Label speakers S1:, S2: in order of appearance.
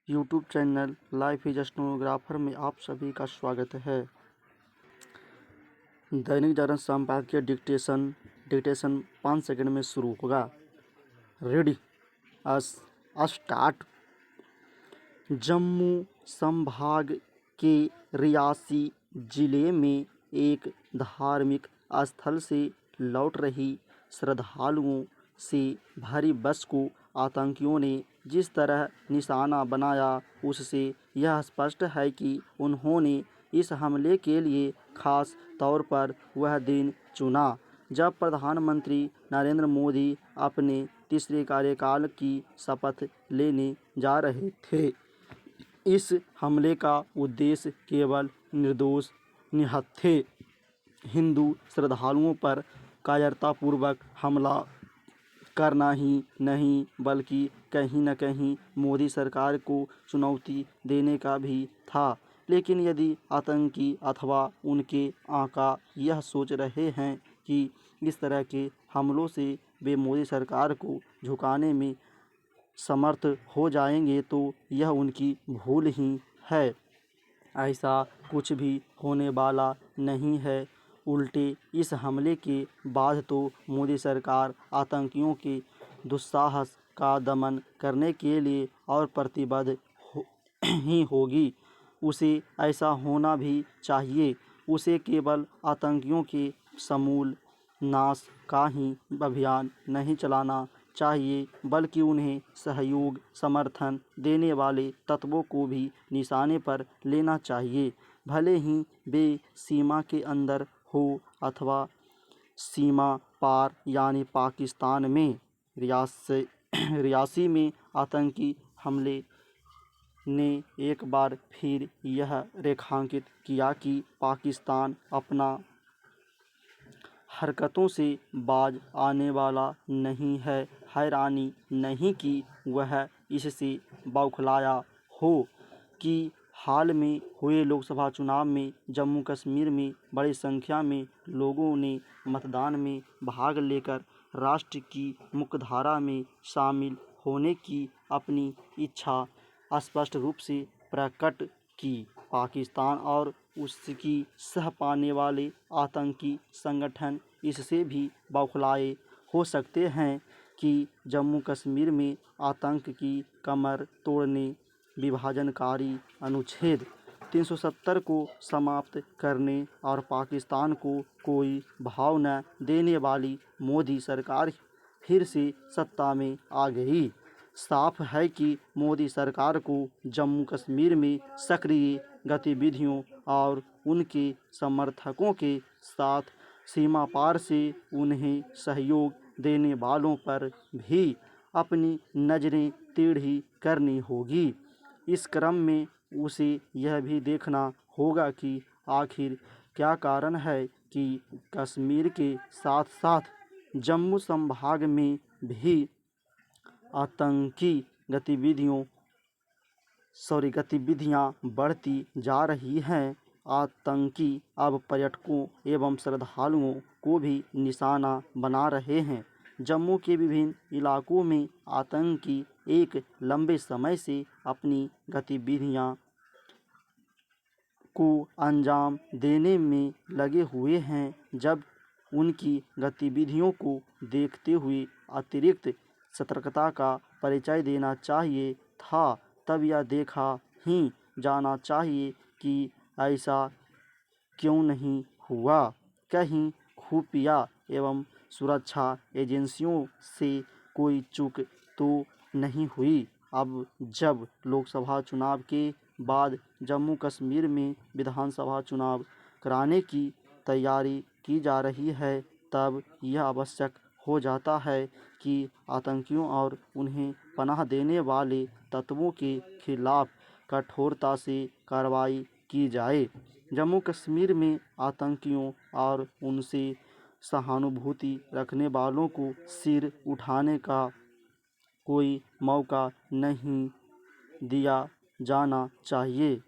S1: YouTube channel life is stenographer में आप सभी का स्वागत है। दैनिक जागरण संपादकीय डिक्टेशन 5 सेकंड में शुरू होगा। Ready start. जम्मू संभाग के रियासी जिले में एक धार्मिक स्थल से लौट रही श्रद्धालुओं से भरी बस को आतंकियों ने जिस तरह निशाना बनाया, उससे यह स्पष्ट है कि उन्होंने इस हमले के लिए खास तौर पर वह दिन चुना जब प्रधानमंत्री नरेंद्र मोदी अपने तीसरे कार्यकाल की शपथ लेने जा रहे थे। इस हमले का उद्देश्य केवल निर्दोष निहत्थे हिंदू श्रद्धालुओं पर कायरतापूर्वक हमला करना ही नहीं, बल्कि कहीं न कहीं मोदी सरकार को चुनौती देने का भी था। लेकिन यदि आतंकी अथवा उनके आका यह सोच रहे हैं कि इस तरह के हमलों से वे मोदी सरकार को झुकाने में समर्थ हो जाएंगे, तो यह उनकी भूल ही है। ऐसा कुछ भी होने वाला नहीं है। उल्टे इस हमले के बाद तो मोदी सरकार आतंकियों के दुस्साहस का दमन करने के लिए और प्रतिबद्ध ही होगी। उसे ऐसा होना भी चाहिए। उसे केवल आतंकियों के समूल नाश का ही अभियान नहीं चलाना चाहिए, बल्कि उन्हें सहयोग समर्थन देने वाले तत्वों को भी निशाने पर लेना चाहिए, भले ही वे सीमा के अंदर हो अथवा सीमा पार यानी पाकिस्तान में। रियासी में आतंकी हमले ने एक बार फिर यह रेखांकित किया कि पाकिस्तान अपना हरकतों से बाज आने वाला नहीं है। हैरानी नहीं कि वह इससे बौखलाया हो कि हाल में हुए लोकसभा चुनाव में जम्मू कश्मीर में बड़ी संख्या में लोगों ने मतदान में भाग लेकर राष्ट्र की मुख्यधारा में शामिल होने की अपनी इच्छा स्पष्ट रूप से प्रकट की। पाकिस्तान और उसकी सह पाने वाले आतंकी संगठन इससे भी बौखलाए हो सकते हैं कि जम्मू कश्मीर में आतंक की कमर तोड़ने, विभाजनकारी अनुच्छेद 370 को समाप्त करने और पाकिस्तान को कोई भाव न देने वाली मोदी सरकार फिर से सत्ता में आ गई। साफ है कि मोदी सरकार को जम्मू कश्मीर में सक्रिय गतिविधियों और उनके समर्थकों के साथ सीमा पार से उन्हें सहयोग देने वालों पर भी अपनी नज़रें टेढ़ी करनी होगी। इस क्रम में उसे यह भी देखना होगा कि आखिर क्या कारण है कि कश्मीर के साथ साथ जम्मू संभाग में भी आतंकी गतिविधियां बढ़ती जा रही हैं। आतंकी अब पर्यटकों एवं श्रद्धालुओं को भी निशाना बना रहे हैं। जम्मू के विभिन्न इलाकों में आतंकी एक लंबे समय से अपनी गतिविधियां को अंजाम देने में लगे हुए हैं। जब उनकी गतिविधियों को देखते हुए अतिरिक्त सतर्कता का परिचय देना चाहिए था, तब यह देखा ही जाना चाहिए कि ऐसा क्यों नहीं हुआ। कहीं खुफिया एवं सुरक्षा एजेंसियों से कोई चूक तो नहीं हुई। अब जब लोकसभा चुनाव के बाद जम्मू कश्मीर में विधानसभा चुनाव कराने की तैयारी की जा रही है, तब यह आवश्यक हो जाता है कि आतंकियों और उन्हें पनाह देने वाले तत्वों के खिलाफ कठोरता से कार्रवाई की जाए। जम्मू कश्मीर में आतंकियों और उनसे सहानुभूति रखने वालों को सिर उठाने का कोई मौका नहीं दिया जाना चाहिए।